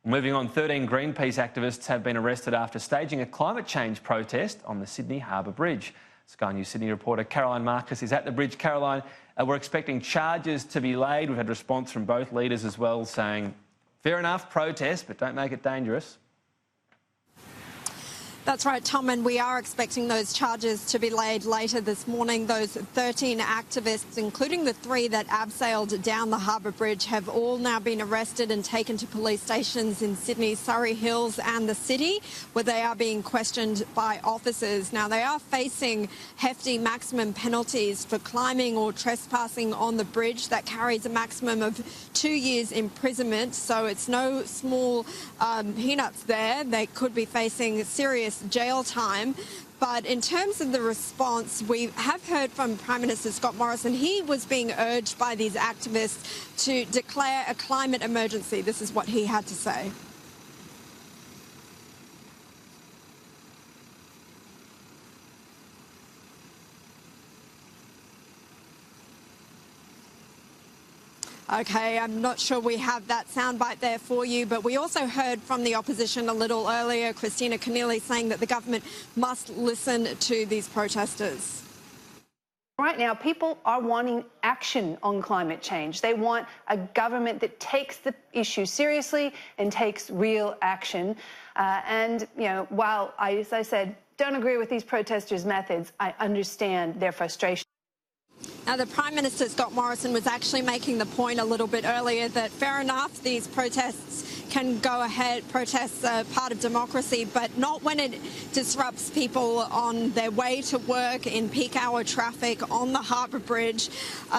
Moving on, 13 Greenpeace activists have been arrested after staging a climate change protest on the Sydney Harbour Bridge. Sky News Sydney reporter Caroline Marcus is at the bridge. Caroline, we're expecting charges to be laid. We've had response from both leaders as well saying, fair enough, protest, but don't make it dangerous. That's right, Tom, and we are expecting those charges to be laid later this morning. Those 13 activists, including the 3 that abseiled down the Harbour Bridge, have all now been arrested and taken to police stations in Sydney, Surrey Hills and the city, where they are being questioned by officers. Now, they are facing hefty maximum penalties for climbing or trespassing on the bridge. That carries a maximum of 2 years imprisonment, so it's no small peanuts there. They could be facing serious jail time. But in terms of the response, we have heard from Prime Minister Scott Morrison. He was being urged by these activists to declare a climate emergency. This is what he had to say. OK, I'm not sure we have that soundbite there for you, but we also heard from the opposition a little earlier, Christina Keneally, saying that the government must listen to these protesters. Right now, people are wanting action on climate change. They want a government that takes the issue seriously and takes real action. While I, as I said, don't agree with these protesters' methods, I understand their frustration. Now, the Prime Minister, Scott Morrison, was actually making the point a little bit earlier that fair enough, these protests can go ahead, protests are part of democracy, but not when it disrupts people on their way to work in peak hour traffic on the Harbour Bridge.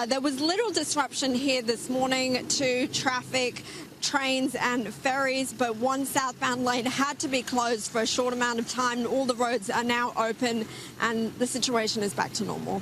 There was little disruption here this morning to traffic, trains and ferries, but one southbound lane had to be closed for a short amount of time. All the roads are now open and the situation is back to normal.